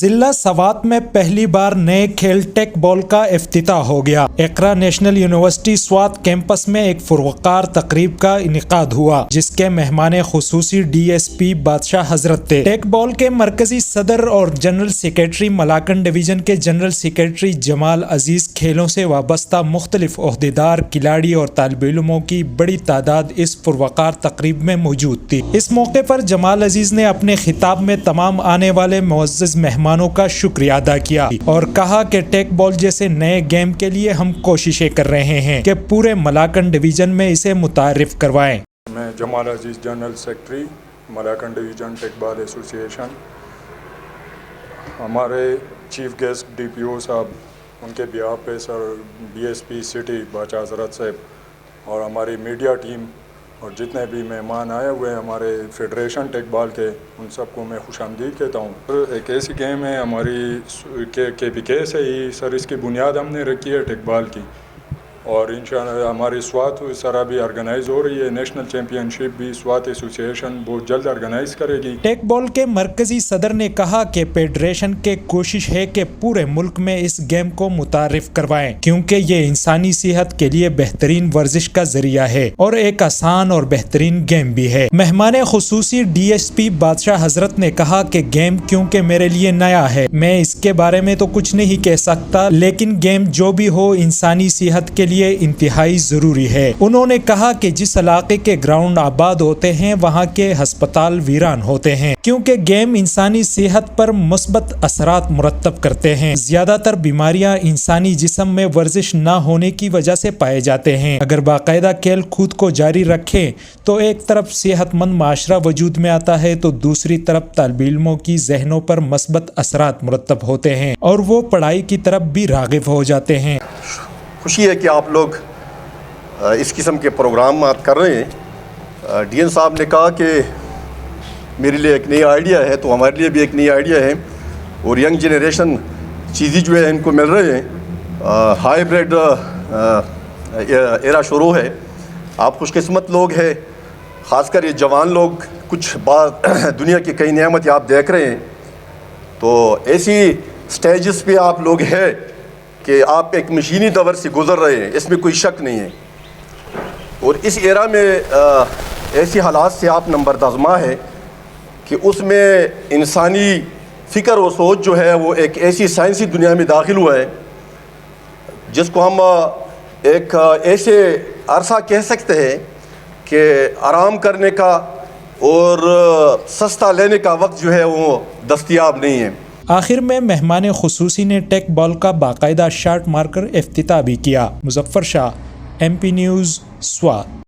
ضلع سوات میں پہلی بار نئے کھیل ٹیک بال کا افتتاح ہو گیا۔ اقرا نیشنل یونیورسٹی سوات کیمپس میں ایک پروقار تقریب کا انعقاد ہوا، جس کے مہمان خصوصی ڈی ایس پی بادشاہ حضرت تھے۔ ٹیک بال کے مرکزی صدر اور جنرل سیکریٹری ملاکنڈ ڈویژن کے جنرل سیکریٹری جمال عزیز، کھیلوں سے وابستہ مختلف عہدیدار، کھلاڑی اور طالب علموں کی بڑی تعداد اس پروقار تقریب میں موجود تھی۔ اس موقع پر جمال عزیز نے اپنے خطاب میں تمام آنے والے معزز مہمانوں کا شکریہ ادا کیا اور کہا کہ ٹیک بال جیسے نئے گیم کے لیے ہم کوششیں کر رہے ہیں کہ پورے ملاکنڈ ڈویژن میں اسے متعارف کروائیں۔ میں جمال عزیز، جنرل سیکرٹری ملاکنڈ ڈویژن ٹیک بال ایسوسی ایشن۔ ہمارے چیف گیسٹ ڈی پی او صاحب، ان کے بیہاف پہ سر ڈی ایس پی سٹی بادشاہ حضرت صاحب اور ہماری میڈیا ٹیم اور جتنے بھی مہمان آئے ہوئے ہیں ہمارے فیڈریشن ٹیک بال کے، ان سب کو میں خوش آمدید کہتا ہوں۔ ایک ایسی گیم ہے ہماری کے پی کے سے ہی سر اس کی بنیاد ہم نے رکھی ہے ٹیک بال کی، اور انشاءاللہ ہماری سوات سر ابھی آرگنائز ہو رہی ہے۔ نیشنل چیمپئن شپ بھی سوات ایسوسی ایشن بہت جلد آرگنائز کرے گی۔ ٹیک بال کے مرکزی صدر نے کہا کہ فیڈریشن کی کوشش ہے کہ پورے ملک میں اس گیم کو متعارف کروائیں، کیونکہ یہ انسانی صحت کے لیے بہترین ورزش کا ذریعہ ہے اور ایک آسان اور بہترین گیم بھی ہے۔ مہمان خصوصی ڈی ایس پی بادشاہ حضرت نے کہا کہ گیم کیونکہ میرے لیے نیا ہے، میں اس کے بارے میں تو کچھ نہیں کہہ سکتا، لیکن گیم جو بھی ہو انسانی صحت کے لیے انتہائی ضروری ہے۔ انہوں نے کہا کہ جس علاقے کے گراؤنڈ آباد ہوتے ہیں وہاں کے ہسپتال ویران ہوتے ہیں، کیونکہ گیم انسانی صحت پر مثبت اثرات مرتب کرتے ہیں۔ زیادہ تر بیماریاں انسانی جسم میں ورزش نہ ہونے کی وجہ سے پائے جاتے ہیں۔ اگر باقاعدہ کھیل کود کو جاری رکھیں تو ایک طرف صحت مند معاشرہ وجود میں آتا ہے تو دوسری طرف طالب علموں کی ذہنوں پر مثبت اثرات مرتب ہوتے ہیں اور وہ پڑھائی کی طرف بھی راغب ہو جاتے ہیں۔ خوشی ہے کہ آپ لوگ اس قسم کے پروگرامات کر رہے ہیں۔ ڈی این صاحب نے کہا کہ میرے لیے ایک نئی آئیڈیا ہے، تو ہمارے لیے بھی ایک نئی آئیڈیا ہے اور ینگ جنریشن چیزیں جو ہے ان کو مل رہے ہیں۔ ہائی بریڈ ایرا شروع ہے۔ آپ خوش قسمت لوگ ہیں، خاص کر یہ جوان لوگ، کچھ بات دنیا کی کئی نعمتیں آپ دیکھ رہے ہیں، تو ایسی سٹیجز پہ آپ لوگ ہیں کہ آپ ایک مشینی دور سے گزر رہے ہیں، اس میں کوئی شک نہیں ہے، اور اس ایرا میں ایسی حالات سے آپ نمبر آزما ہے کہ اس میں انسانی فکر و سوچ جو ہے وہ ایک ایسی سائنسی دنیا میں داخل ہوا ہے جس کو ہم ایک ایسے عرصہ کہہ سکتے ہیں کہ آرام کرنے کا اور سستا لینے کا وقت جو ہے وہ دستیاب نہیں ہے۔ آخر میں مہمان خصوصی نے ٹیک بال کا باقاعدہ شاٹ مار کر افتتاح بھی کیا۔ مظفر شاہ، ایم پی نیوز، سوات۔